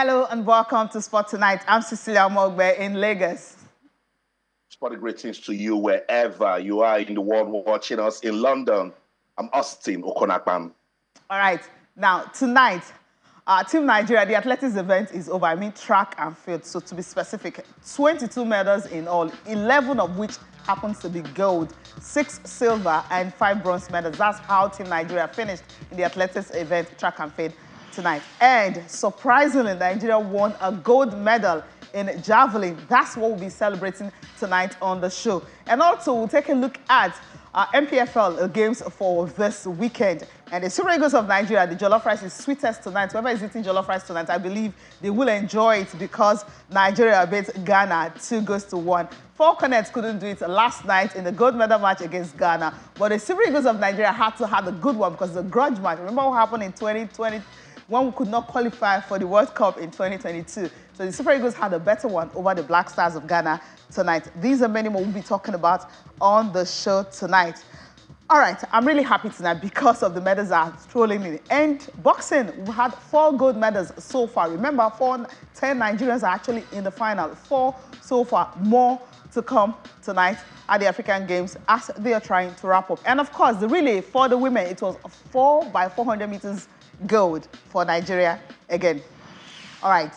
Hello and welcome to Sport Tonight. I'm Cecilia Mogbe in Lagos. Sport greetings to you wherever you are in the world watching us in London. I'm Austin Okonakpam. All right, now tonight, Team Nigeria, the athletics event is over. I mean track and field. So to be specific, 22 medals in all, 11 of which happens to be gold, 6 silver and 5 bronze medals. That's how Team Nigeria finished in the athletics event, track and field tonight. And surprisingly, Nigeria won a gold medal in javelin. That's what we'll be celebrating tonight on the show. And also, we'll take a look at NPFL games for this weekend. And the Super Eagles of Nigeria, the jollof rice is sweetest tonight. Whoever is eating jollof rice tonight, I believe they will enjoy it because Nigeria beat Ghana 2-1. Falconets couldn't do it last night in the gold medal match against Ghana. But the Super Eagles of Nigeria had to have a good one because the grudge match. Remember what happened in 2020 when we could not qualify for the World Cup in 2022. So the Super Eagles had a better one over the Black Stars of Ghana tonight. These are many more we'll be talking about on the show tonight. All right, I'm really happy tonight because of the medals that are strolling in. And boxing, we had 4 gold medals so far. Remember, 10 Nigerians are actually in the final. 4 so far, more to come tonight at the African Games as they are trying to wrap up. And of course, the relay for the women, it was 4 by 400 meters gold for Nigeria again. All right.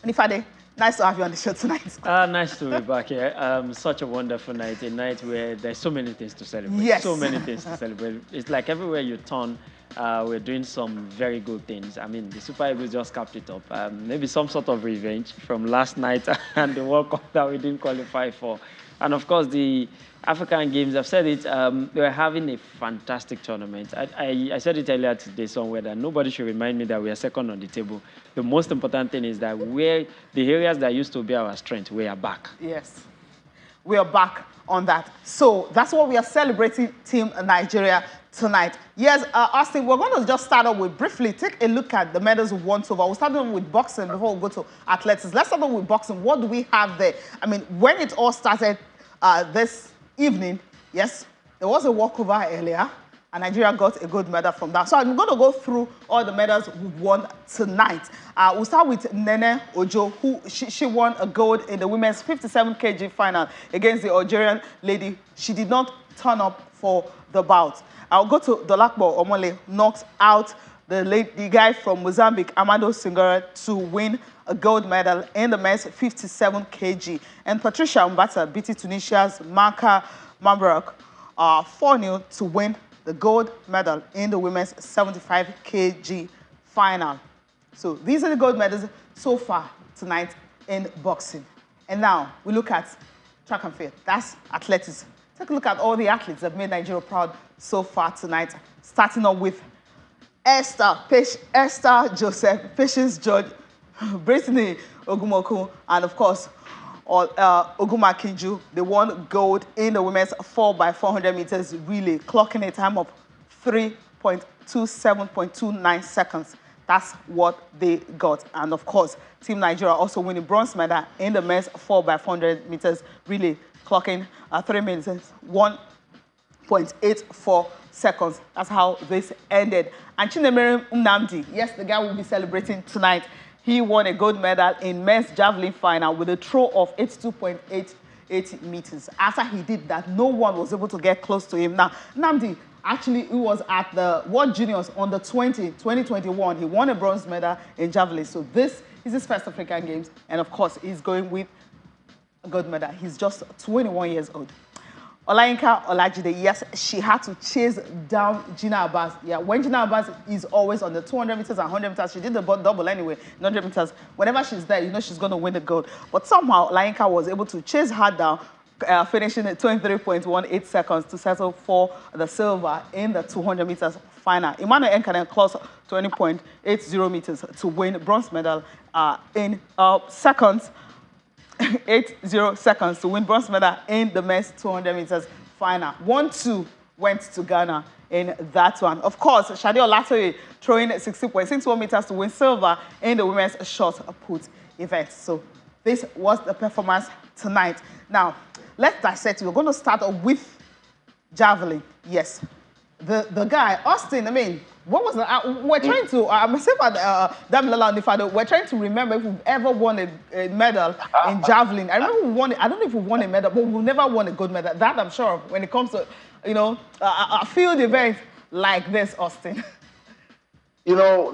Nifade, nice to have you on the show tonight. Nice to be back here. Such a wonderful night, a night where there's so many things to celebrate. Yes. So many things to celebrate. It's like everywhere you turn, we're doing some very good things. I mean, the Super Eagles just capped it up. Maybe some sort of revenge from last night and the World Cup that we didn't qualify for. And of course, the African Games, I've said it, we're having a fantastic tournament. I said it earlier today somewhere that nobody should remind me that we are second on the table. The most important thing is that the areas that used to be our strength, we are back. Yes, we are back on that. So that's what we are celebrating Team Nigeria tonight. Yes, Austin, we're going to just start off with briefly take a look at the medals we won so far. We'll start off with boxing before we go to athletics. Let's start off with boxing. What do we have there? I mean, when it all started this evening, yes, there was a walkover earlier, and Nigeria got a gold medal from that. So I'm going to go through all the medals we won tonight. We'll start with Nene Ojo, who she won a gold in the women's 57 kg final against the Algerian lady. She did not turn up for the bout. I'll go to Dolakbo Omole, knocked out the guy from Mozambique, Amado Singora, to win a gold medal in the men's 57 kg. And Patricia Mbata beat Tunisia's Marka Mabrouk 4-0 to win the gold medal in the women's 75 kg final. So these are the gold medals so far tonight in boxing. And now we look at track and field. That's athletics. Take a look at all the athletes that have made Nigeria proud so far tonight, starting off with Esther Joseph, Patience George, Brittany Ogumoku, and of course, Oguma Kinju. They won gold in the women's 4 by 400 meters relay, clocking a time of 3.27.29 seconds. That's what they got. And of course, Team Nigeria also winning bronze medal in the men's 4 by 400 meters relay, clocking 3 minutes, 1.84 seconds. That's how this ended. And Chinemere Nnamdi, yes, the guy will be celebrating tonight. He won a gold medal in men's javelin final with a throw of 82.88 meters. After he did that, no one was able to get close to him. Now, Nnamdi, actually, he was at the World Juniors on the 2021. He won a bronze medal in javelin. So this is his first African Games. And of course, he's going with a gold medal. He's just 21 years old. Olayinka Olajide, yes, she had to chase down Gina Abbas. Yeah, when Gina Abbas is always on the 200 meters and 100 meters, she did the double anyway, 100 meters. Whenever she's there, you know she's going to win the gold. But somehow, Olayinka was able to chase her down, finishing at 23.18 seconds to settle for the silver in the 200 meters final. Emmanuel Nkanen closed 20.80 meters to win bronze medal in seconds. 80 seconds to win bronze medal in the men's 200 meters final. 1-2 went to Ghana in that one. Of course, Shade Olatoye throwing 60.61 meters to win silver in the women's shot put event. So this was the performance tonight. Now, let's dissect. We're going to start with javelin. Yes, the guy, Austin, I mean, what was that? We're trying to, I'm saying about Damilala Nifado, we're trying to remember if we've ever won a medal in javelin. I remember we won it. I don't know if we won a medal, but we've never won a gold medal. That I'm sure of when it comes to, a field event like this, Austin.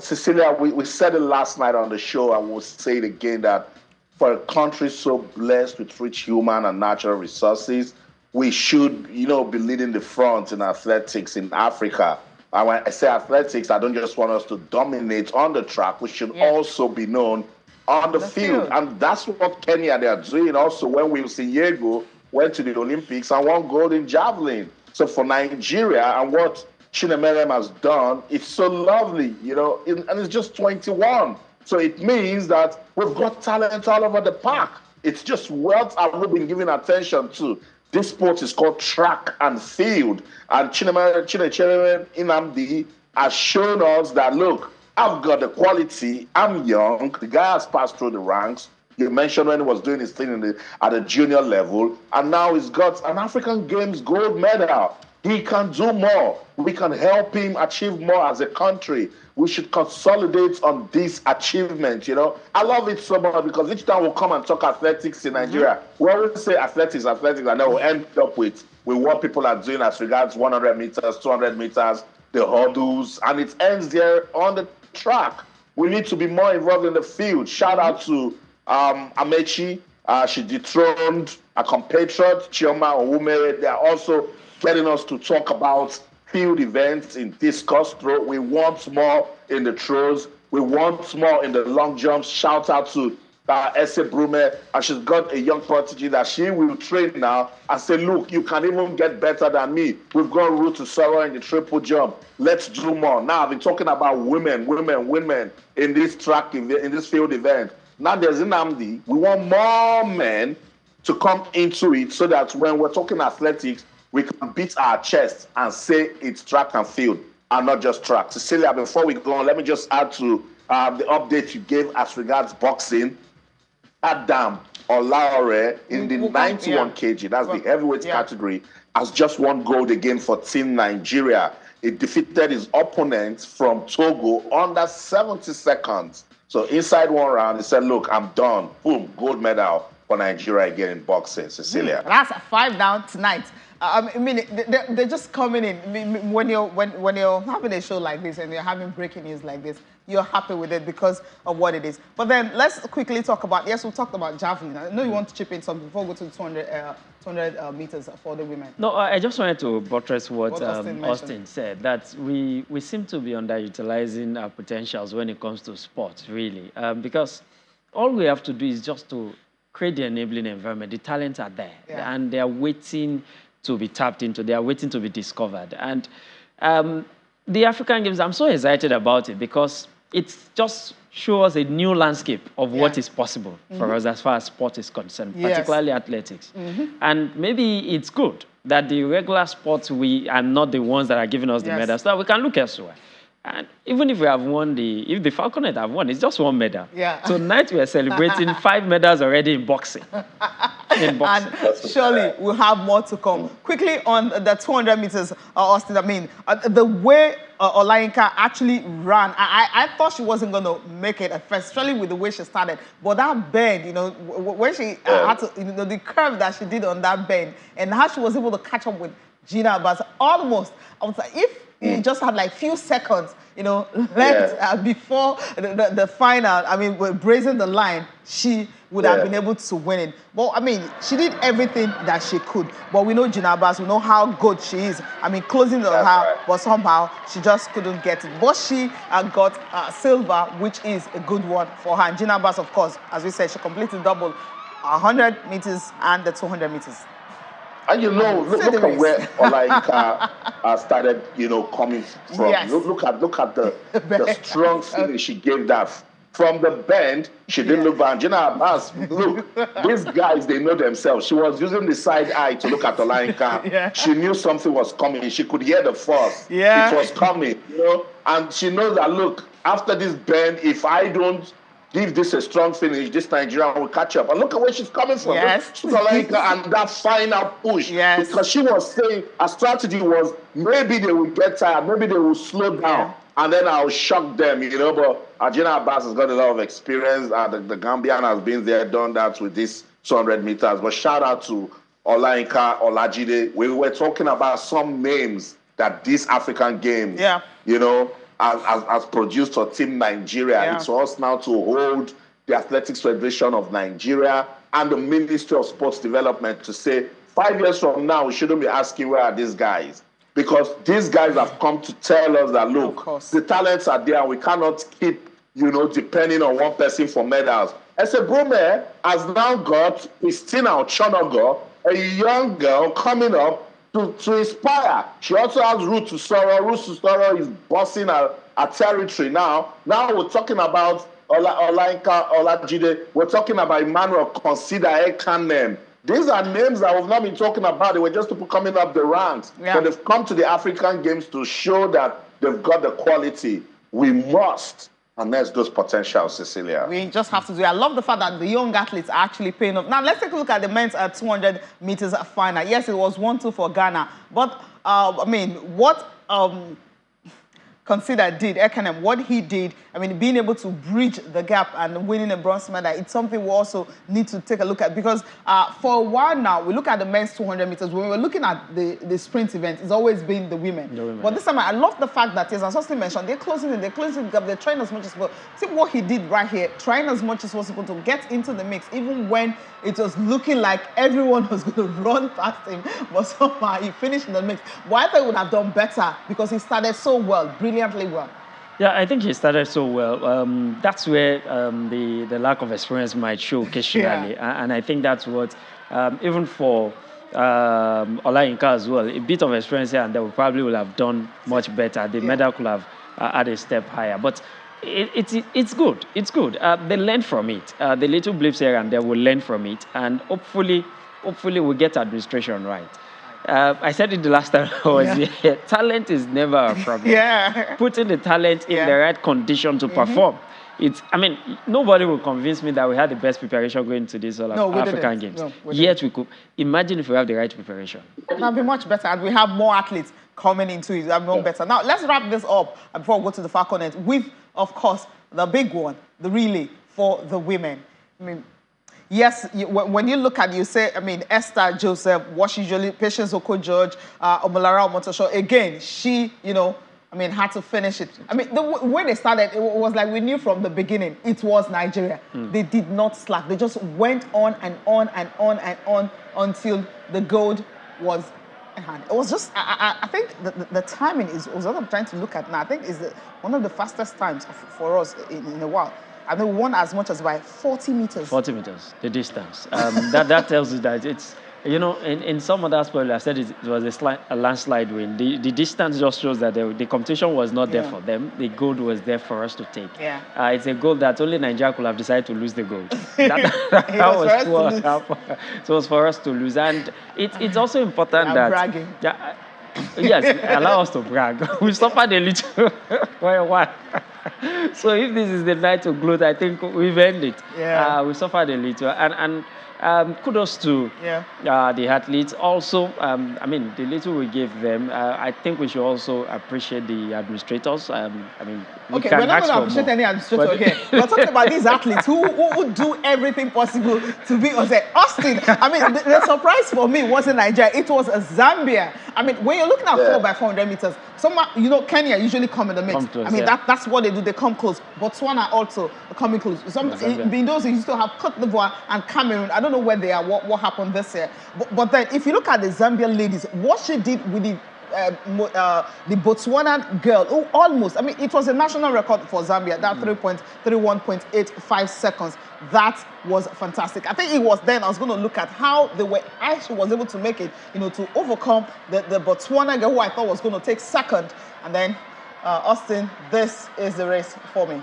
Cecilia, we said it last night on the show, and we'll say it again, that for a country so blessed with rich human and natural resources, we should, be leading the front in athletics in Africa. And when I say athletics, I don't just want us to dominate on the track. We should also be known on the field. And that's what Kenya, they are doing. Also, when Wilson Yego went to the Olympics and won gold in javelin. So for Nigeria, and what Chinemerem has done, it's so lovely, and it's just 21. So it means that we've got talent all over the park. It's just what have we been giving attention to. This sport is called track and field. And Chinemerem Inamdi has shown us that, look, I've got the quality, I'm young, the guy has passed through the ranks. You mentioned when he was doing his thing at a junior level, and now he's got an African Games gold medal. He can do more. We can help him achieve more as a country. We should consolidate on this achievement, I love it so much because each time we'll come and talk athletics in Nigeria, we always say athletics, and then we'll end up with what people are doing as regards 100 meters, 200 meters, the hurdles, and it ends there on the track. We need to be more involved in the field. Shout out to Amechi. She dethroned a compatriot, Chioma Owumere. They are also getting us to talk about field events in discus throw. We want more in the throws. We want more in the long jumps. Shout out to Ese Brume, and she's got a young prodigy that she will train now and say, look, you can even get better than me. We've got route to sorrow in the triple jump. Let's do more. Now, I've been talking about women in this track, in this field event. Now there's Nnamdi. We want more men to come into it so that when we're talking athletics, we can beat our chest and say it's track and field and not just track. Cecilia, before we go on, let me just add to the update you gave as regards boxing. Adam Olaore in the 91 kg, that's the heavyweight category, has just won gold again for Team Nigeria. He defeated his opponent from Togo under 70 seconds. So inside one round, he said, look, I'm done. Boom, gold medal for Nigeria again in boxing. Cecilia. That's a 5 down tonight. I mean, they're just coming in. I mean, when you're having a show like this and you're having breaking news like this, you're happy with it because of what it is. But then let's quickly talk about, we talked about javelin. I know you want to chip in something before we go to 200 meters for the women. No, I just wanted to buttress what Austin said, that we seem to be underutilizing our potentials when it comes to sports, really. Because all we have to do is just to create the enabling environment. The talents are there, and they're waiting to be tapped into. They are waiting to be discovered. And the African Games, I'm so excited about it because it just shows a new landscape of what is possible for us as far as sport is concerned, particularly athletics. And maybe it's good that the regular sports, we are not the ones that are giving us the medals, so that we can look elsewhere. And even if we have won if the Falconets have won, it's just one medal. So tonight we are celebrating 5 medals already in boxing. And surely we'll have more to come. Quickly on the 200 meters, Austin, I mean, the way Olayinka actually ran, I thought she wasn't going to make it at first, especially with the way she started. But that bend, when she had to, the curve that she did on that bend, and how she was able to catch up with Gina Abbas, almost, I was like, if you just had like few seconds, left before the final, I mean, grazing the line, she would have been able to win it. But, I mean, she did everything that she could. But we know Gina Abbas, we know how good she is. I mean, closing on her, but somehow she just couldn't get it. But she got silver, which is a good one for her. And Gina Abbas, of course, as we said, she completed double 100 meters and the 200 meters. And look at where Olayinka started, coming from. Look at the strong finish she gave that. From the bend, she didn't look back. Gina Abbas, look, these guys, they know themselves. She was using the side eye to look at Olayinka. She knew something was coming. She could hear the force. It was coming, And she knows that, look, after this bend, if I don't give this a strong finish, this Nigerian will catch up. And look at where she's coming from. Yes. And that final push. Yes. Because she was saying her strategy was maybe they will get tired, maybe they will slow down, and then I'll shock them, But Arjuna Abbas has got a lot of experience. The Gambian has been there, done that with this 200 meters. But shout out to Olayinka Olajide. We were talking about some names that this African Games, has produced for Team Nigeria. Yeah. It's for us now to hold the Athletics Federation of Nigeria and the Ministry of Sports Development to say, 5 years from now, we shouldn't be asking where are these guys. Because these guys have come to tell us that, look, the talents are there and we cannot keep, depending on one person for medals. Ese Brume has now got Christina Ochonogo, a young girl coming up to inspire. She also has Ruth Susoro. Ruth Susoro is bossing her territory now. Now we're talking about Olayinka Olajide. We're talking about Emmanuel Consider Ekanem. These are names that we've not been talking about. They were just people coming up the ranks. Yeah. But they've come to the African Games to show that they've got the quality. We must harness those potentials, Cecilia. We just have to do it. I love the fact that the young athletes are actually paying off. Now, let's take a look at the men's 200 meters final. Yes, it was 1-2 for Ghana. But, what Consider did, Ekanem, what he did, being able to bridge the gap and winning a bronze medal, it's something we also need to take a look at because for a while now, we look at the men's 200 meters. When we were looking at the sprint event, it's always been the women. But this time, I love the fact that, as Austin mentioned, they're closing the gap, they're trying as much as possible. See what he did right here, trying as much as possible to get into the mix, even when it was looking like everyone was going to run past him, but somehow he finished in the mix. Well, I thought he would have done better because he started so well, brilliantly well. Yeah, I think he started so well. That's where the lack of experience might show occasionally. Yeah. And I think that's what, even for Olayinka as well, a bit of experience here and they probably will have done much better. The medal could have had a step higher. But it's good. It's good. They learn from it. The little blips here and there will learn from it. And hopefully we'll get administration right. I said it the last time I was here. Talent is never a problem. Putting the talent in the right condition to perform. Nobody will convince me that we had the best preparation going to these African Games. Yet we could. Imagine if we have the right preparation. It will be much better, and we have more athletes coming into it. That will be better. Now, let's wrap this up before we go to the Falconets with, of course, the big one, the relay for the women. Yes, when you look at it, you say, Esther Joseph, Washington, Patience Oko-George, Omolara Omotosho, again, she, had to finish it. The way they started, it was like we knew from the beginning, it was Nigeria. They did not slack. They just went on and on and on and on until the gold was in hand. It was just, I think the timing was what I'm trying to look at now. I think is one of the fastest times for us in a while. We won as much as by 40 meters. 40 meters, the distance. That tells you that it's, in some other sports, I said it was a landslide win. The distance just shows that the competition was not there for them. The gold was there for us to take. It's a goal that only Nigeria could have decided to lose the gold. It was for us to lose. And it's also important that... bragging. Yes, allow us to brag. We suffered a little for a while. So if this is the night to gloat, I think we've ended it. We suffered a little. And kudos to the athletes. Also, the little we gave them, I think we should also appreciate the administrators. We're not going to appreciate any administrator here. We're talking about these athletes who would do everything possible to be on Austin. The surprise for me wasn't Nigeria. It was Zambia. When you're looking at 4x400 meters, Kenya usually come in the mix. Close, that's what they do. They come close. Botswana also coming close. In those you used to have Cote d'Ivoire and Cameroon. I don't know where they are, what happened this year. But then if you look at the Zambian ladies, what she did with the Botswana girl, who almost, it was a national record for Zambia, that 31.85 seconds. That was fantastic. I think it was then I was going to look at how she was able to make it, to overcome the Botswana girl who I thought was going to take second. And then, Austin, this is the race for me.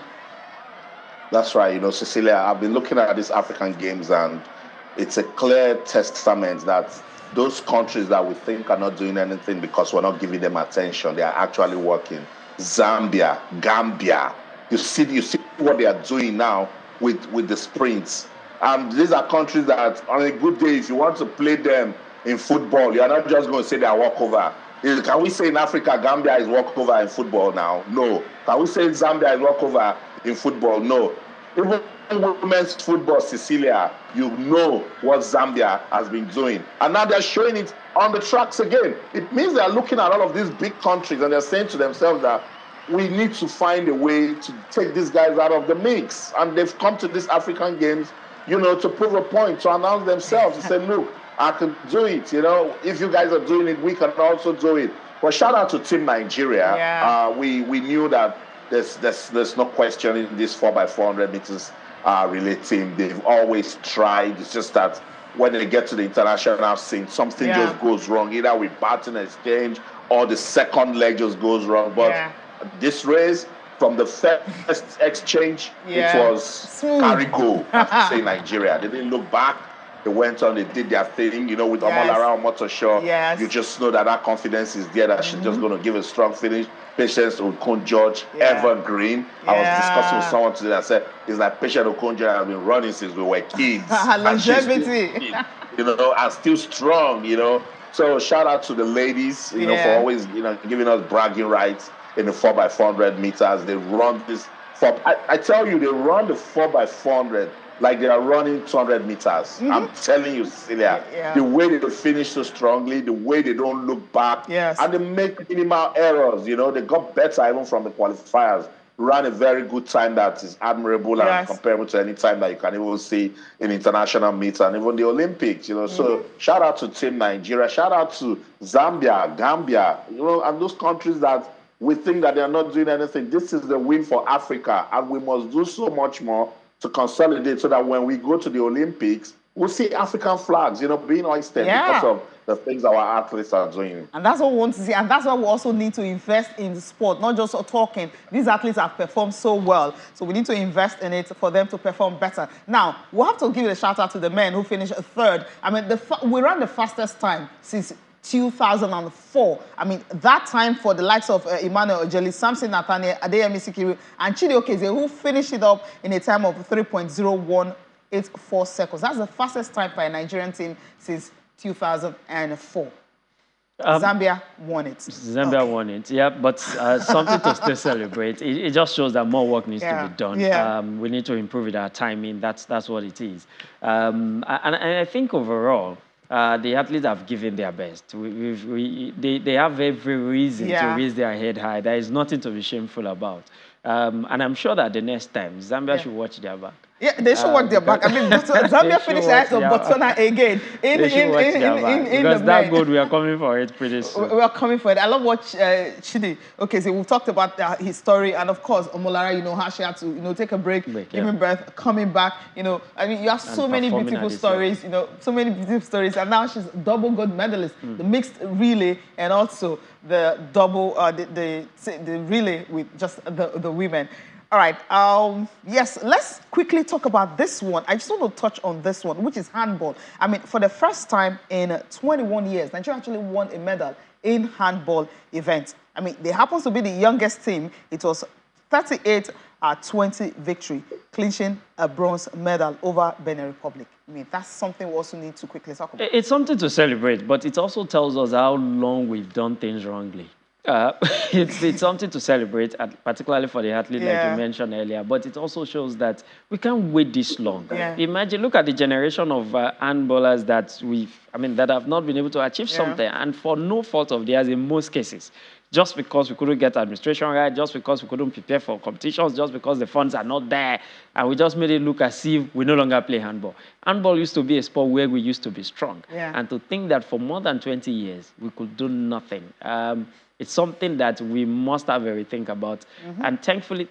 That's right. Cecilia, I've been looking at these African Games and it's a clear testament that those countries that we think are not doing anything because we're not giving them attention, they are actually working. Zambia, Gambia, you see what they are doing now. with the sprints. These are countries that, on a good day, if you want to play them in football, you're not just going to say they are walkover. Can we say in Africa, Gambia is walkover in football now? No. Can we say Zambia is walkover in football? No. Even women's football, Cecilia, you know what Zambia has been doing. And now they're showing it on the tracks again. It means they're looking at all of these big countries and they're saying to themselves that we need to find a way to take these guys out of the mix. And they've come to these African Games, to prove a point, to announce themselves, to say, look, I can do it. If you guys are doing it, we can also do it. But shout out to Team Nigeria. Yeah. We knew that there's no question in this 4x400 meters relay team. They've always tried. It's just that when they get to the international scene, something just goes wrong. Either with batting exchange or the second leg just goes wrong. But this race, from the first exchange, it was carry go. I have to say Nigeria. They didn't look back. They went on, they did their thing, with Omolara Omotosho. Yes. You just know that confidence is there, that she's just going to give a strong finish. Patience Okon George, evergreen. I was discussing with someone today that said, it's like Patience Okon George has been running since we were kids. Longevity. And still strong, So shout out to the ladies, for always, giving us bragging rights in the 4x400 meters. They run this, I tell you, they run the 4x400 like they are running 200 meters. I'm telling you, Cecilia, the way they finish so strongly, the way they don't look back, and they make minimal errors. They got better even from the qualifiers. Ran a very good time that is admirable and comparable to any time that you can even see in international meets and even the Olympics. So shout out to Team Nigeria, shout out to Zambia, Gambia, and those countries that we think that they are not doing anything. This is the win for Africa, and we must do so much more to consolidate so that when we go to the Olympics, we'll see African flags, being hoisted because of the things our athletes are doing. And that's what we want to see. And that's why we also need to invest in the sport, not just talking. These athletes have performed so well. So we need to invest in it for them to perform better. Now, we'll have to give a shout out to the men who finished third. I mean, we ran the fastest time since 2004. I mean, that time for the likes of Emmanuel Ojeli, Samson Nathaniel, Adeyemi Sikiru, and Chidi Okeze, who finished it up in a time of 3.0184 seconds. That's the fastest time for a Nigerian team since 2004. Zambia won it. Zambia won it, but something to still celebrate. It just shows that more work needs to be done. We need to improve it, our timing. That's what it is. And I think overall, the athletes have given their best. They have every reason to raise their head high. There is nothing to be shameful about. And I'm sure that the next time, Zambia should watch their back. Yeah, they should watch their back. I mean, Zambia finished ahead of Botswana again. Because that goal, we are coming for it pretty soon. We are coming for it. I love what Chidi. Okay, so we've talked about his story, and of course, Omolara, how she had to, take a break, giving birth, coming back. I mean, you have so many beautiful stories. So many beautiful stories, and now she's double gold medalist, the mixed relay, and also the double the relay with just the women. All right. Yes, let's quickly talk about this one. I just want to touch on this one, which is handball. I mean, for the first time in 21 years, Nigeria actually won a medal in handball event. I mean, they happen to be the youngest team. It was 38-20 victory, clinching a bronze medal over Benin Republic. I mean, that's something we also need to quickly talk about. It's something to celebrate, but it also tells us how long we've done things wrongly. It's something to celebrate, particularly for the athlete like you mentioned earlier, but it also shows that we can't wait this long. Imagine, look at the generation of handballers that that have not been able to achieve something, and for no fault of theirs in most cases. Just because we couldn't get administration right, just because we couldn't prepare for competitions, just because the funds are not there, and we just made it look as if we no longer play handball. Handball used to be a sport where we used to be strong. And to think that for more than 20 years, we could do nothing. It's something that we must have a rethink about. And thankfully,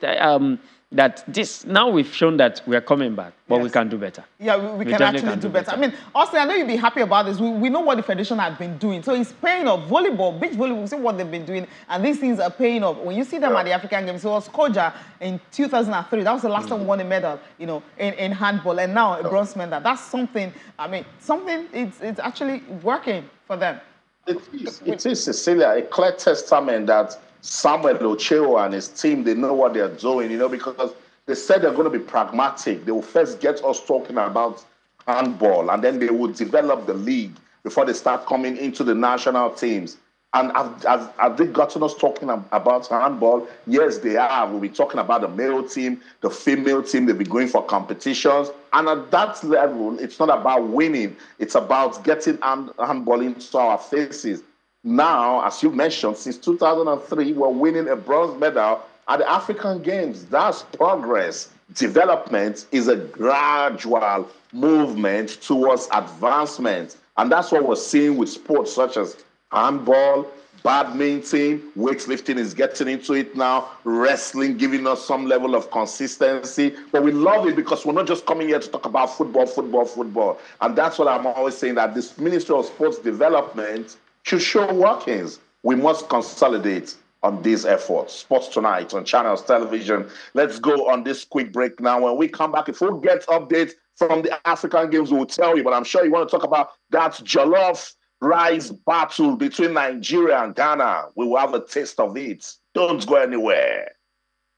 that now we've shown that we are coming back, but we can do better. Yeah, we can actually do better. I mean, Austin, I know you'd be happy about this. We know what the Federation has been doing. So it's paying off. Volleyball, beach volleyball, we see what they've been doing. And these things are paying off. When you see them at the African Games, it was Koja in 2003. That was the last time we won a medal, in handball. And now a bronze medal. That's something, it's actually working for them. It is, Cecilia, a clear testament that Samuel Ocheo and his team, they know what they're doing, because They said they're going to be pragmatic. They will first get us talking about handball, and then they will develop the league before they start coming into the national teams. And have they gotten us talking about handball? Yes, they are. We'll be talking about the male team, the female team. They'll be going for competitions. And at that level, it's not about winning. It's about getting handball into our faces. Now, as you mentioned, since 2003, we're winning a bronze medal at the African Games. That's progress. Development is a gradual movement towards advancement. And that's what we're seeing with sports such as handball, badminton, weightlifting is getting into it now, wrestling, giving us some level of consistency. But we love it because we're not just coming here to talk about football. And that's what I'm always saying, that this Ministry of Sports Development should show workings. We must consolidate on these efforts. Sports Tonight on Channels Television. Let's go on this quick break now. When we come back, if we get updates from the African Games, we'll tell you. But I'm sure you want to talk about that Jollof rice battle between Nigeria and Ghana. We will have a taste of it. Don't go anywhere.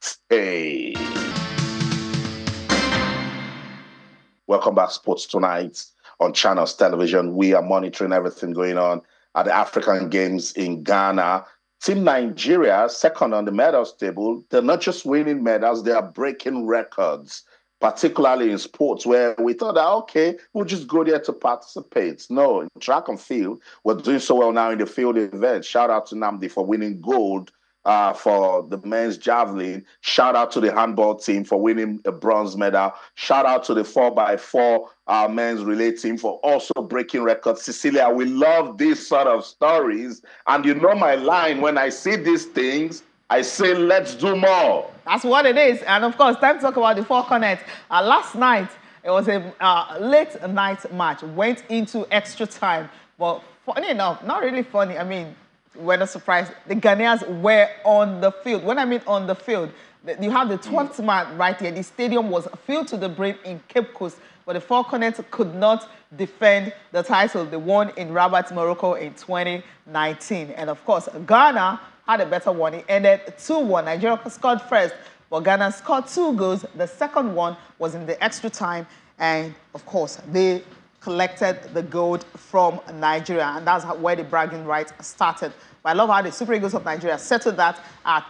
Stay. Welcome back, Sports Tonight on Channels Television. We are monitoring everything going on at the African Games in Ghana. Team Nigeria, second on the medals table. They're not just winning medals, they are breaking records, particularly in sports where we thought that, okay, we'll just go there to participate. No, in track and field, we're doing so well now in the field event. Shout out to Namdi for winning gold for the men's javelin. Shout out to the handball team for winning a bronze medal. Shout out to the 4x4 men's relay team for also breaking records. Cecilia, we love these sort of stories. And you know my line, when I see these things, I say, let's do more. That's what it is. And of course, time to talk about the Falconets. Last night, it was a late night match, went into extra time. But funny enough, not really funny. I mean, we're not surprised. The Ghanaians were on the field. When I mean on the field, you have the 12th man right here. The stadium was filled to the brim in Cape Coast, but the Falconets could not defend the title. They won in Rabat, Morocco in 2019. And of course, Ghana had a better one. It ended 2-1. Nigeria scored first, but Ghana scored 2 goals. The second one was in the extra time. And of course, they collected the gold from Nigeria. And that's where the bragging rights started. But I love how the Super Eagles of Nigeria settled that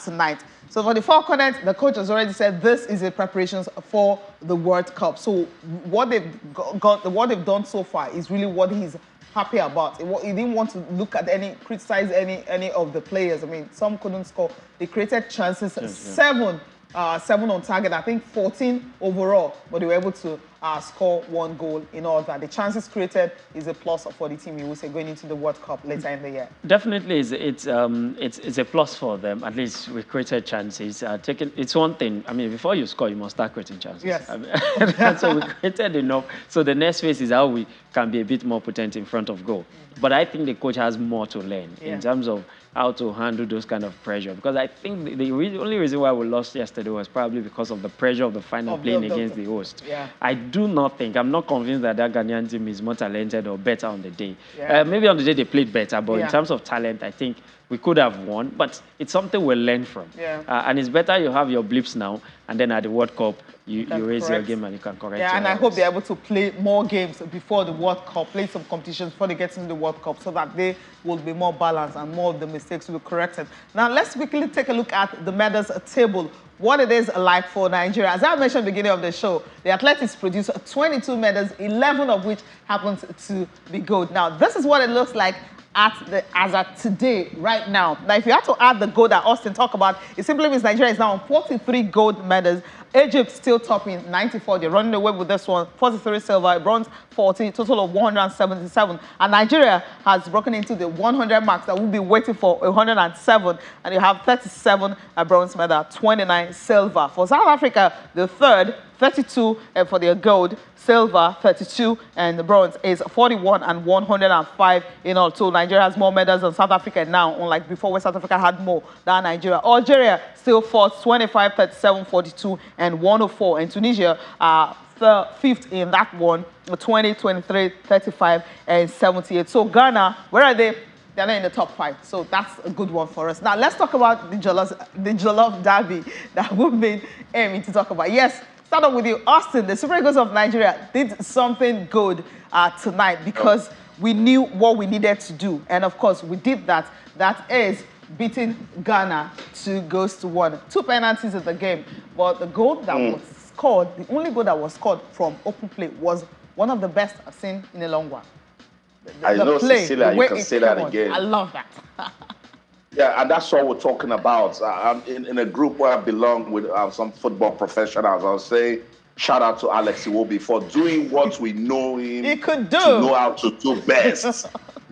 tonight. So for the Falconets, the coach has already said this is a preparations for the World Cup. So what they've done so far is really what he's happy about. He didn't want to look at criticize any of the players. I mean, some couldn't score. They created chances, yes, 7 on target, I think 14 overall, but they were able to score 1 goal in all that. The chances created is a plus for the team, you would say, going into the World Cup later in the year. Definitely, it's a plus for them. At least we created chances. It's one thing. I mean, before you score, you must start creating chances. Yes. I mean, so we created enough. So the next phase is how we can be a bit more potent in front of goal. But I think the coach has more to learn in terms of how to handle those kind of pressure. Because I think the only reason why we lost yesterday was probably because of the pressure of the final playing against the host. Yeah. I do not think, I'm not convinced that Ghanaian team is more talented or better on the day. Yeah. Maybe on the day they played better, but in terms of talent, I think we could have won. But it's something we'll learn from. Yeah. And it's better you have your blips now, and then at the World Cup, you raise your game and you can correct and errors. I hope they're able to play more games before the World Cup, play some competitions before they get into the World Cup, so that they will be more balanced and more of the mistakes will be corrected. Now, let's quickly take a look at the medals table, what it is like for Nigeria. As I mentioned at the beginning of the show, the athletics produced 22 medals, 11 of which happens to be gold. Now, this is what it looks like as at today, right now. Now, if you have to add the gold that Austin talked about, it simply means Nigeria is now on 43 gold medals. Egypt still topping 94. They're running away with this one. 43 silver, bronze 40, total of 177. And Nigeria has broken into the 100 marks that we'll be waiting for 107. And you have 37 bronze medal, 29 silver. For South Africa, the third, 32 for their gold, silver 32, and the bronze is 41 and 105 in all. So Nigeria has more medals than South Africa now, unlike before where South Africa had more than Nigeria. Algeria still fourth, 25, 37, 42, and 104. And Tunisia fifth in that one, 20, 23, 35, and 78. So Ghana, where are they? They're not in the top 5, so that's a good one for us. Now, let's talk about the Jollof Derby that we've been aiming to talk about. Yes, start off with you. Austin, the Super Eagles of Nigeria did something good tonight because we knew what we needed to do. And, of course, we did that. That is beating Ghana 2-1. 2 penalties in the game. But the goal that was scored, the only goal that was scored from open play was one of the best I've seen in a long while. I know, play, Cecilia, you can say that again. I love that. Yeah, and that's what we're talking about. I'm in a group where I belong with some football professionals. I'll say shout out to Alex Iwobi for doing what we know him he could do. To know how to do best.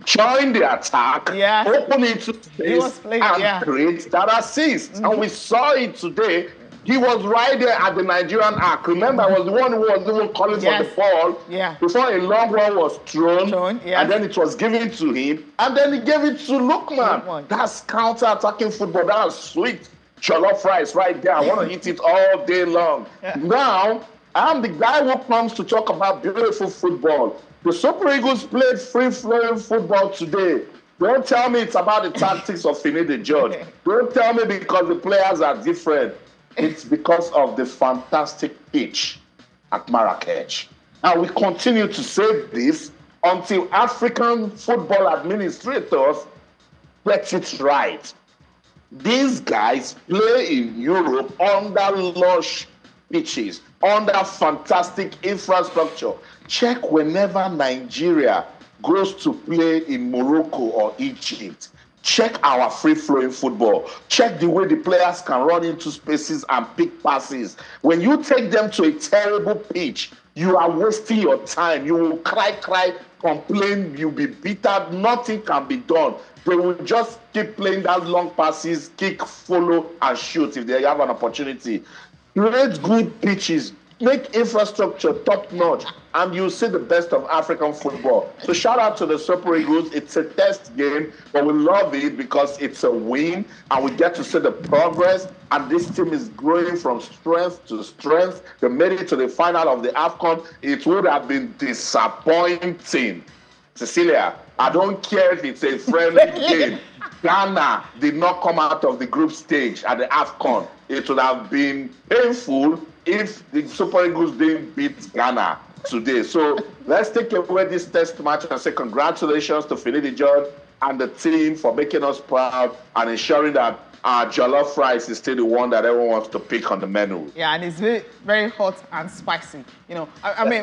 Join the attack, open it to space, and create that assist. And we saw it today. He was right there at the Nigerian arc. Remember, I was the one who was even calling for the ball before a long one was thrown, and then it was given to him, and then he gave it to Lookman. That's counter-attacking football. That's sweet jollof rice right there. I want to eat it all day long. Now, I'm the guy who comes to talk about beautiful football. The Super Eagles played free-flowing football today. Don't tell me it's about the tactics of Finidi George. Don't tell me because the players are different. It's because of the fantastic pitch at Marrakech. And we continue to say this until African football administrators get it right. These guys play in Europe under lush pitches, under fantastic infrastructure. Check whenever Nigeria goes to play in Morocco or Egypt. Check our free-flowing football. Check the way the players can run into spaces and pick passes. When you take them to a terrible pitch, you are wasting your time. You will cry, complain, you'll be bitter. Nothing can be done. They will just keep playing that long passes, kick, follow, and shoot if they have an opportunity. Create good pitches. Make infrastructure top-notch, and you'll see the best of African football. So shout out to the Super Eagles. It's a test game, but we love it because it's a win, and we get to see the progress, and this team is growing from strength to strength. They made it to the final of the AFCON. It would have been disappointing. Cecilia, I don't care if it's a friendly game. Ghana did not come out of the group stage at the AFCON. It would have been painful if the Super Eagles didn't beat Ghana today. So let's take away this test match and say congratulations to Finidi George and the team for making us proud and ensuring that our jollof rice is still the one that everyone wants to pick on the menu. Yeah, and it's very, very hot and spicy. You know, I mean,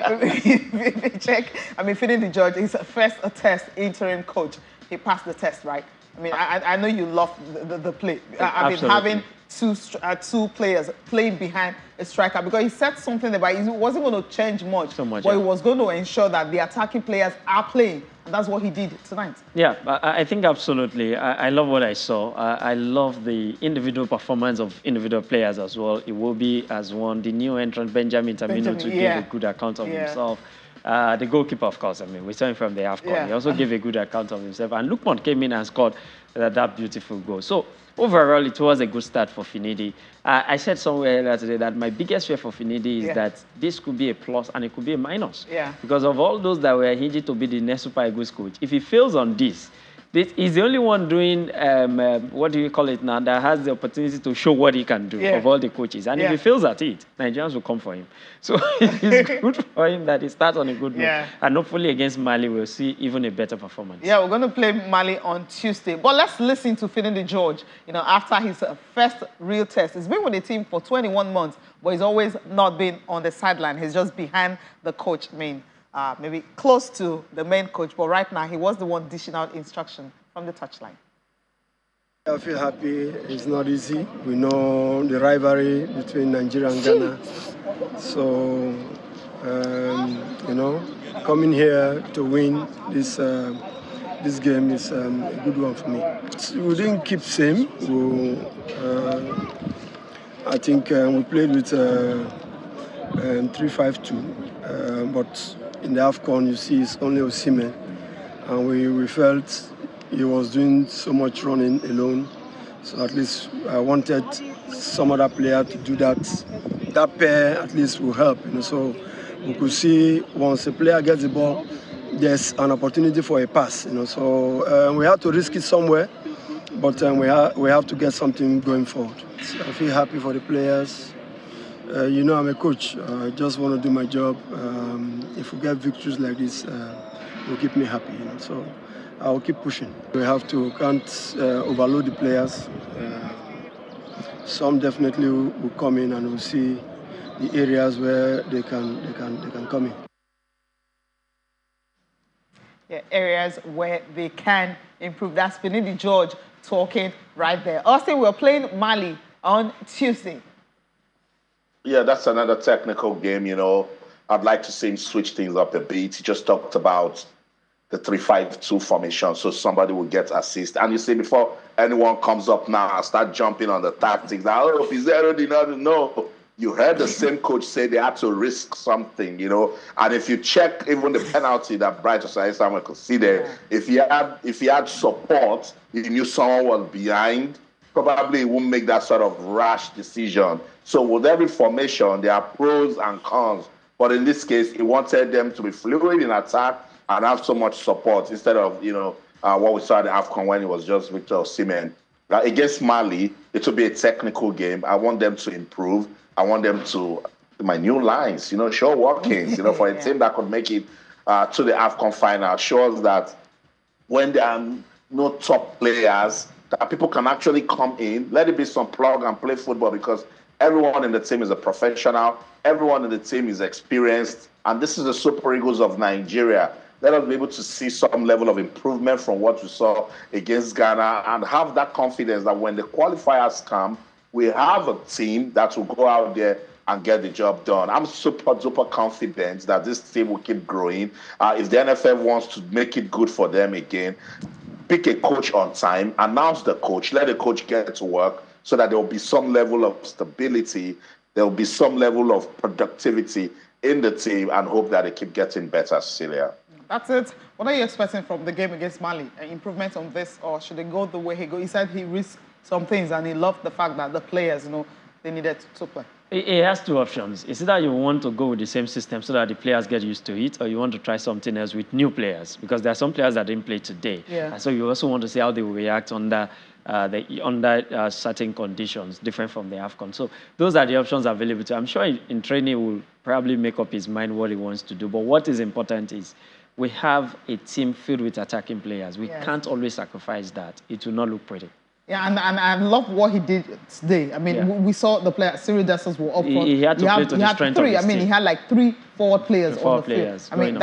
Finidi George is first a test interim coach. He passed the test, right? I mean, I know you love the play. I mean, having two players playing behind a striker, because he said something about he wasn't going to change much, but he was going to ensure that the attacking players are playing, and that's what he did tonight. Yeah, I think absolutely. I love what I saw. I love the individual performance of individual players as well. Iwobi as one, the new entrant Benjamin Tamino to give a good account of himself. The goalkeeper, of course, I mean, we saw him from the AFCON. He also gave a good account of himself. And Lookman came in and scored that beautiful goal. So overall, it was a good start for Finidi. I said somewhere earlier today that my biggest fear for Finidi is that this could be a plus and it could be a minus. Because of all those that were hinged to be the next Super Eagles coach, if he fails on this he's the only one doing, what do you call it now, that has the opportunity to show what he can do of all the coaches. And if he fails at it, Nigerians will come for him. So it's good for him that he starts on a good note. And hopefully against Mali, we'll see even a better performance. Yeah, we're going to play Mali on Tuesday. But let's listen to Finidi George, you know, after his first real test. He's been with the team for 21 months, but he's always not been on the sideline. He's just behind the coach, maybe close to the main coach, but right now he was the one dishing out instruction from the touchline. I feel happy. It's not easy. We know the rivalry between Nigeria and Ghana. So, you know, coming here to win this game is a good one for me. We didn't keep same. I think we played with 3-5-2, but in the AFCON, you see, it's only Osimhen, and we felt he was doing so much running alone. So at least I wanted some other player to do that. That pair at least will help, you know. So we could see once a player gets the ball, there's an opportunity for a pass, So we have to risk it somewhere, but we have to get something going forward. So I feel happy for the players. I'm a coach. I just want to do my job. If we get victories like this, it will keep me happy. So I'll keep pushing. Can't overload the players. Some definitely will come in, and we'll see the areas where they can come in. Yeah, areas where they can improve. That's Finidi George talking right there. Austin, we're playing Mali on Tuesday. Yeah, that's another technical game, I'd like to see him switch things up a bit. He just talked about the 3-5-2 formation, so somebody will get assist. And you see, before anyone comes up now, I start jumping on the tactics. Pizarro did not know. You heard the same coach say they had to risk something, And if you check even the penalty that Bright Osai Samuel could see there, if he had support, he knew someone was behind, probably he wouldn't make that sort of rash decision. So with every formation, there are pros and cons. But in this case, he wanted them to be fluid in attack and have so much support instead of, what we saw at the AFCON when it was just Victor Osimhen. Against Mali, it will be a technical game. I want them to improve. I want them to, my new lines, show Watkins, for a team that could make it to the AFCON final, shows that when there are no top players, that people can actually come in, let it be some plug and play football, because everyone in the team is a professional, everyone in the team is experienced, and this is the Super Eagles of Nigeria. Let us be able to see some level of improvement from what we saw against Ghana and have that confidence that when the qualifiers come, we have a team that will go out there and get the job done. I'm super duper confident that this team will keep growing. If the NFF wants to make it good for them again, pick a coach on time, announce the coach, let the coach get to work so that there will be some level of stability, there will be some level of productivity in the team, and hope that they keep getting better, Cecilia. That's it. What are you expecting from the game against Mali? An improvement on this, or should it go the way he goes? He said he risked some things, and he loved the fact that the players, they needed to play. It has two options. It's either you want to go with the same system so that the players get used to it, or you want to try something else with new players, because there are some players that didn't play today. Yeah. And so you also want to see how they will react under certain conditions, different from the AFCON. So those are the options available to him. I'm sure in training he will probably make up his mind what he wants to do. But what is important is we have a team filled with attacking players. We can't always sacrifice that. It will not look pretty. Yeah, and I love what he did today. I mean, we saw the players, Cyril Dessers were up front. He had to play to the strength of his team. He had like 3 forward players on the field. I mean,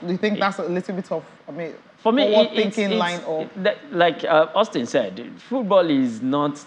do you think that's a little bit of, for me, forward-thinking line? Like Austin said, football is not,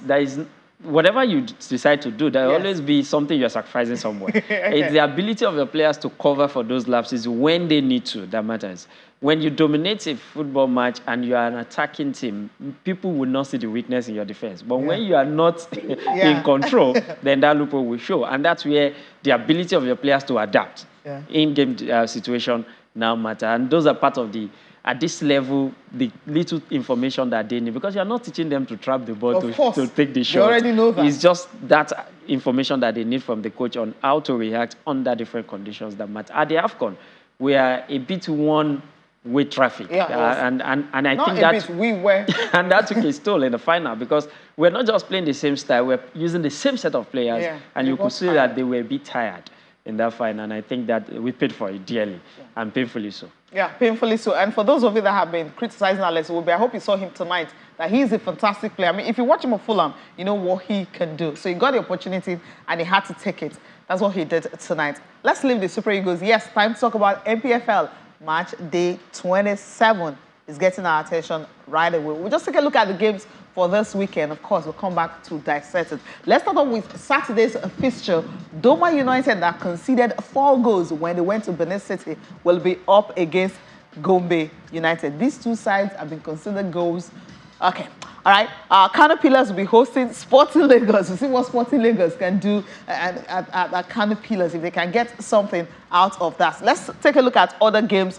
whatever you decide to do, there will always be something you're sacrificing somewhere. It's the ability of your players to cover for those lapses when they need to that matters. When you dominate a football match and you are an attacking team, people will not see the weakness in your defense. But when you are not in control, then that loophole will show. And that's where the ability of your players to adapt in-game situation now matter. And those are part of at this level, the little information that they need, because you're not teaching them to trap the ball to take the shot. You already know that. It's just that information that they need from the coach on how to react under different conditions that matter. At the AFCON, we are a bit one-way traffic. And I think that we were. And that took its toll in the final, because we're not just playing the same style, we're using the same set of players, and you could see that they were a bit tired in that final, and I think that we paid for it dearly, and painfully so. Yeah, painfully so. And for those of you that have been criticizing Alex Iwobi, I hope you saw him tonight, that he's a fantastic player. I mean, if you watch him at Fulham, you know what he can do. So he got the opportunity, and he had to take it. That's what he did tonight. Let's leave the Super Eagles. Yes, time to talk about NPFL. Match day 27 is getting our attention right away. We'll just take a look at the games for this weekend. Of course, we'll come back to dissect it. Let's start off with Saturday's fixture. Doma United, that conceded 4 goals when they went to Benin City, will be up against Gombe United. These two sides have been considered goals. Okay. All right, Kano Pillars will be hosting Sporting Lagos. We'll see what Sporting Lagos can do at Kano Pillars, if they can get something out of that. Let's take a look at other games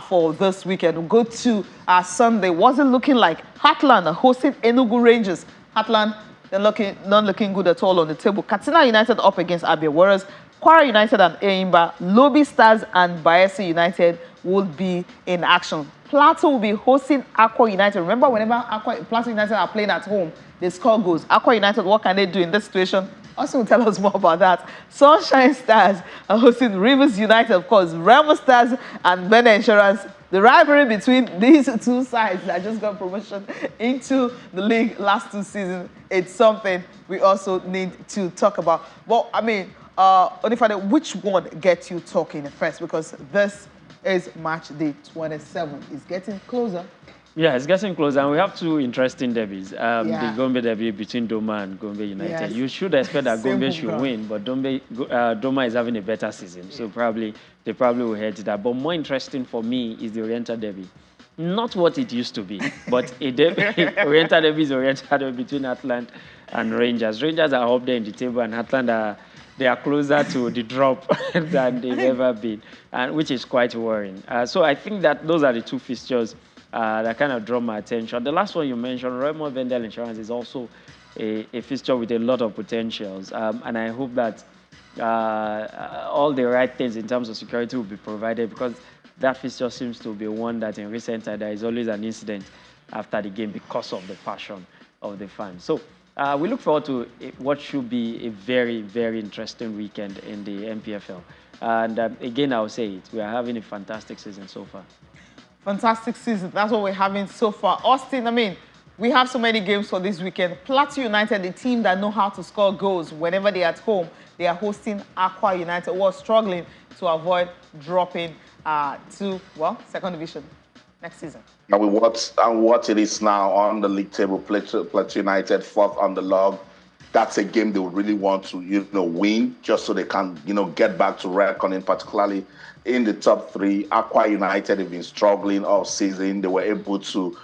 for this weekend. We'll go to Sunday. Wasn't looking like Heartland hosting Enugu Rangers. Heartland, they're not looking good at all on the table. Katsina United up against Abia Warriors. Kwara United and Eimba. Lobi Stars and Bayelsa United would be in action. Plateau will be hosting Aqua United. Remember, whenever Plateau United are playing at home, they score goals. Aqua United, what can they do in this situation? Austin will tell us more about that. Sunshine Stars are hosting Rivers United, of course. Remo Stars and Bene Insurance. The rivalry between these two sides that just got promotion into the league last 2 seasons, it's something we also need to talk about. Well, I mean, Onifade, which one gets you talking first? Because this is match day 27. It's getting closer. Yeah, it's getting closer, and we have 2 interesting derbies. The Gombe derby between Doma and Gombe United. Yes. You should expect that Gombe should win, but Doma is having a better season, so they probably will head to that. But more interesting for me is the Oriental derby. Not what it used to be, but a derby. Oriental derby is Oriental derby between Atlant and Rangers. Rangers are up there in the table, and Atlant they are closer to the drop than they've ever been, and which is quite worrying. So I think that those are the 2 fixtures that kind of draw my attention. The last one you mentioned, Remo Vendel Insurance, is also a fixture with a lot of potentials. And I hope that all the right things in terms of security will be provided, because that fixture seems to be one that in recent time there is always an incident after the game because of the passion of the fans. So we look forward to what should be a very, very interesting weekend in the NPFL. And again, I'll say it, we are having a fantastic season so far. Fantastic season. That's what we're having so far. Austin, I mean, we have so many games for this weekend. Plateau United, the team that know how to score goals whenever they're at home, they are hosting Aqua United, who are struggling to avoid dropping to, well, second division next season. And what it is now on the league table, Plateau United 4th on the log. That's a game they would really want to, win, just so they can, get back to reckoning, particularly in the top 3. Aqua United have been struggling all season. They were able to,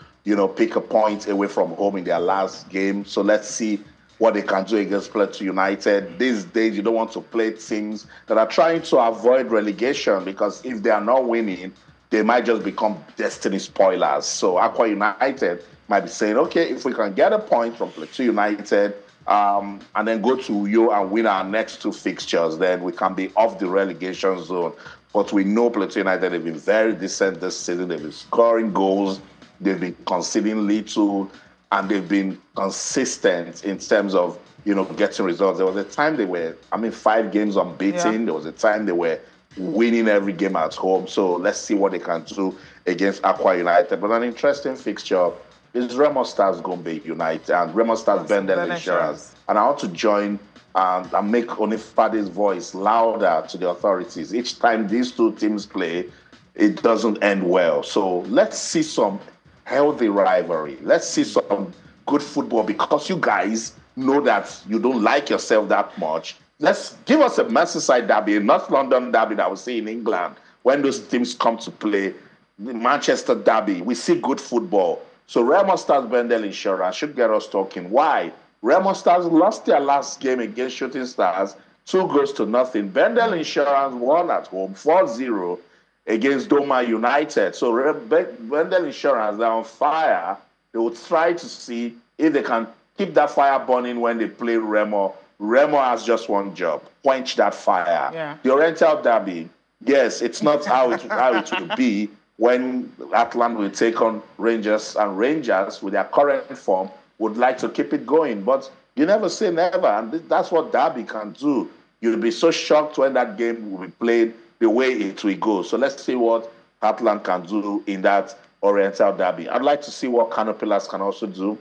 pick a point away from home in their last game. So let's see what they can do against Plateau United. These days, you don't want to play teams that are trying to avoid relegation, because if they are not winning, they might just become destiny spoilers. So Aqua United might be saying, okay, if we can get a point from Plateau United, and then go to Uyo and win our next 2 fixtures, then we can be off the relegation zone. But we know Plateau United have been very decent this season. They've been scoring goals, they've been conceding little, and they've been consistent in terms of, getting results. There was a time they were, 5 games unbeaten. Yeah. There was a time they were winning every game at home. So let's see what they can do against Aqua United. But an interesting fixture is Remo Stars Gombe United and Remo Stars Vendel Insurance. And I want to join and make Onifade's voice louder to the authorities. Each time these 2 teams play, it doesn't end well. So let's see some healthy rivalry. Let's see some good football, because you guys know that you don't like yourself that much. Let's give us a Merseyside derby, a North London derby that we see in England when those teams come to play. The Manchester derby, we see good football. So Remo Stars Vendel Insurance should get us talking. Why? Remo Stars lost their last game against Shooting Stars, 2-0. Vendel Insurance won at home 4-0 against Doma United. So Vendel Insurance, they're on fire. They will try to see if they can keep that fire burning when they play Remo. Remo has just one job: quench that fire. Yeah. The Oriental derby, yes, it's not how it will be when Atlant will take on Rangers, and Rangers, with their current form, would like to keep it going. But you never say never, and that's what derby can do. You'll be so shocked when that game will be played the way it will go. So let's see what Atlant can do in that Oriental derby. I'd like to see what Kano Pillars can also do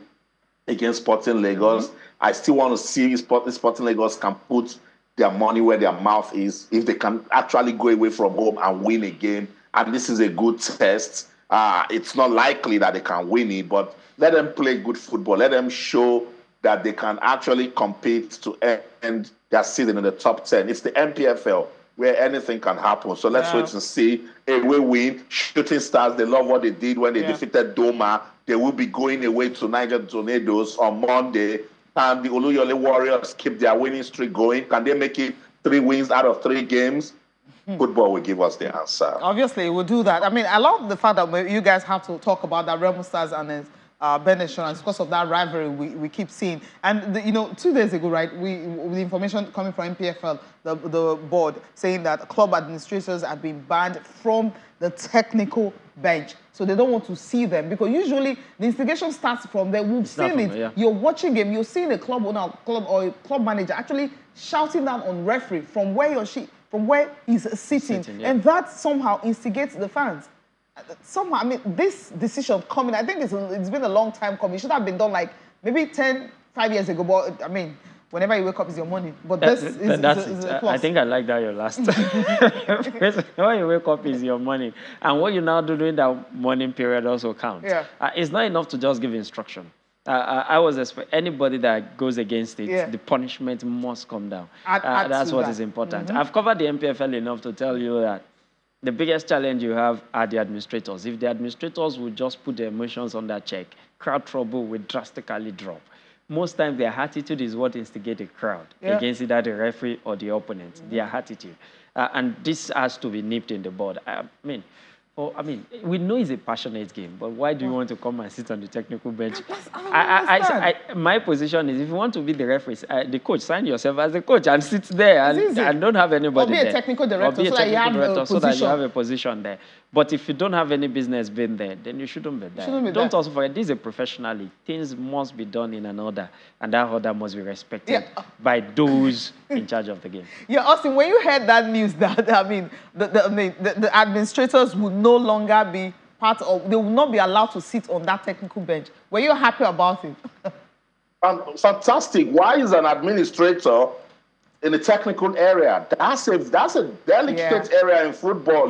against Sporting Lagos. Mm-hmm. I still want to see if Sporting Lagos can put their money where their mouth is, if they can actually go away from home and win a game. And this is a good test. It's not likely that they can win it, but let them play good football. Let them show that they can actually compete to end their season in the top 10. It's the NPFL, where anything can happen. So let's wait and see. Away win. Shooting Stars, they love what they did when they defeated Doma. They will be going away to Niger Tornadoes on Monday. Can the Oluyole Warriors keep their winning streak going? Can they make it 3 wins out of 3 games? Football will give us the answer. Obviously, we'll do that. I mean, I love the fact that you guys have to talk about that Remo Stars and Benediction, and it's because of that rivalry we keep seeing. And, 2 days ago, right, with the information coming from NPFL, the board, saying that club administrators have been banned from the technical bench. So they don't want to see them, because usually the instigation starts from there. We've seen it. Yeah. You're watching game, you're seeing a club owner, or a club manager actually shouting down on referee from where he's sitting. Yeah. And that somehow instigates the fans. Somehow, I mean, this decision coming, I think it's been a long time coming. It should have been done like maybe 5 years ago. But I mean, whenever you wake up is your morning. But this is a plus. I think I like that your last. When you wake up is your morning. And what you now do during that morning period also counts. Yeah. It's not enough to just give instruction. I was expecting anybody that goes against it, the punishment must come down. That's what is important. Mm-hmm. I've covered the NPFL enough to tell you that the biggest challenge you have are the administrators. If the administrators would just put their emotions under check, crowd trouble will drastically drop. Most times their attitude is what instigates a crowd against either the referee or the opponent, their attitude. And this has to be nipped in the bud. We know it's a passionate game, but why do you want to come and sit on the technical bench? My position is, if you want to be the referee, the coach, sign yourself as the coach and sit there and don't have anybody there. Or be a technical director, so that you have a position there. But if you don't have any business being there, then you shouldn't be there. Don't also forget, this is a professional league. Things must be done in an order, and that order must be respected by those in charge of the game. Yeah, Austin, when you heard that news that, the administrators would no longer be they will not be allowed to sit on that technical bench, were you happy about it? Fantastic. Why is an administrator in the technical area? That's a delicate area in football,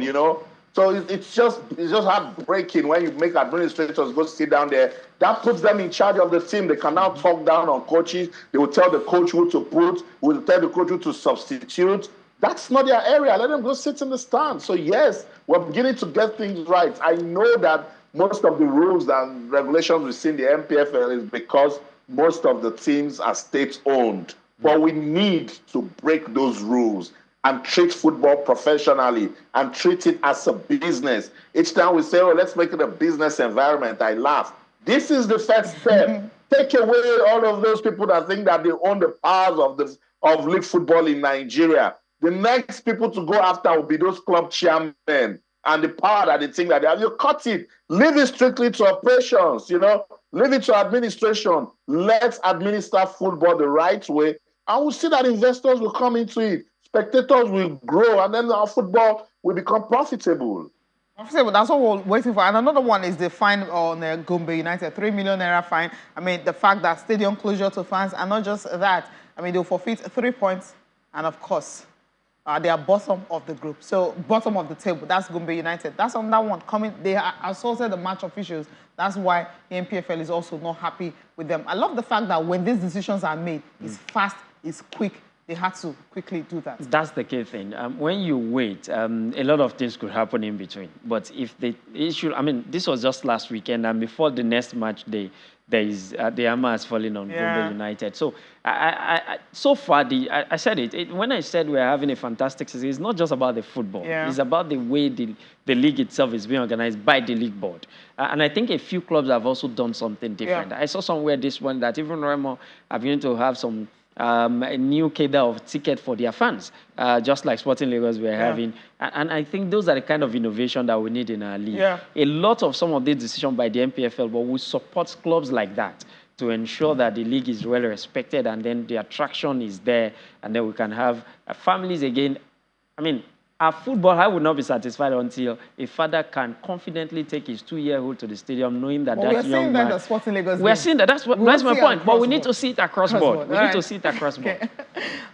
So it's just heartbreaking when you make administrators go sit down there. That puts them in charge of the team. They can now talk down on coaches. They will tell the coach who to put, will tell the coach who to substitute. That's not their area. Let them go sit in the stand. So yes, we're beginning to get things right. I know that most of the rules and regulations we see in the NPFL is because most of the teams are state-owned. But we need to break those rules and treat football professionally and treat it as a business. Each time we say, let's make it a business environment, I laugh. This is the first step. Take away all of those people that think that they own the powers of league football in Nigeria. The next people to go after will be those club chairmen and the power that they think that they have. You cut it. Leave it strictly to operations, Leave it to administration. Let's administer football the right way. And we'll see that investors will come into it. Spectators will grow, and then our football will become profitable. That's what we're waiting for. And another one is the fine on Gombe United, 3 million naira fine. I mean, the fact that stadium closure to fans, and not just that. I mean, they'll forfeit 3 points, and of course, they are bottom of the group. So bottom of the table, that's Gombe United. That's on that one coming. They assaulted the match officials. That's why the NPFL is also not happy with them. I love the fact that when these decisions are made, it's fast, it's quick. They had to quickly do that. That's the key thing. When you wait, a lot of things could happen in between. But if the issue, this was just last weekend, and before the next match day, there is the hammer has fallen on Gombe United. So so far, I said it. When I said we're having a fantastic season, it's not just about the football. It's about the way the league itself is being organized by the league board. And I think a few clubs have also done something different. I saw somewhere this one that even Remo are going to have some a new cadre of ticket for their fans, just like Sporting Lagos we're having. And I think those are the kind of innovation that we need in our league. A lot of some of these decisions by the NPFL, but we support clubs like that to ensure that the league is well respected and then the attraction is there, and then we can have families again. Our football, I would not be satisfied until a father can confidently take his 2-year-old to the stadium, knowing that that young man... We're seeing that. That's my point. But we need to see it across board. We need to see it across board.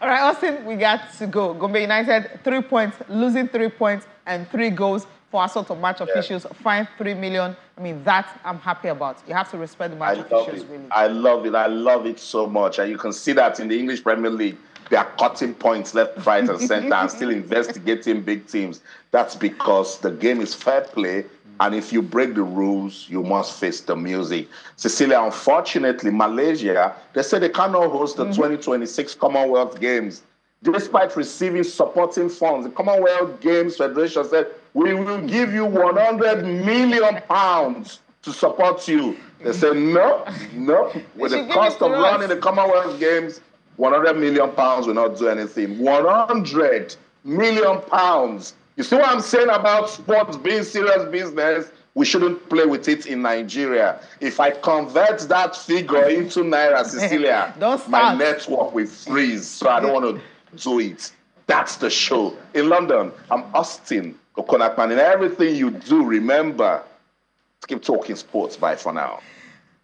All right, Austin, we got to go. Gombe United, 3 points, losing 3 points and 3 goals for assault of match officials, fine 3 million. That I'm happy about. You have to respect the match officials, really. I love it. I love it so much. And you can see that in the English Premier League. They are cutting points left, right, and center and still investigating big teams. That's because the game is fair play, and if you break the rules, you must face the music. Cecilia, unfortunately, Malaysia, they said they cannot host the 2026 Commonwealth Games. Despite receiving supporting funds, the Commonwealth Games Federation said, we will give you £100 million to support you. They say, no. With the cost of running the Commonwealth Games, 100 million pounds will not do anything. 100 million pounds. You see what I'm saying about sports being serious business? We shouldn't play with it in Nigeria. If I convert that figure into Naira, Cecilia, my network will freeze. So I don't want to do it. That's the show. In London, I'm Austin Okonakman. In everything you do, remember, keep talking sports. Bye for now.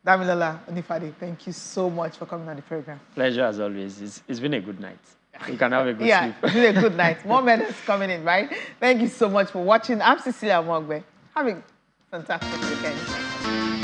Damilola Onifade, thank you so much for coming on the program. Pleasure as always. It's been a good night. You can have a good sleep. Yeah, it's been a good night. More medals coming in, right? Thank you so much for watching. I'm Cecilia Mogbe. Have a fantastic weekend.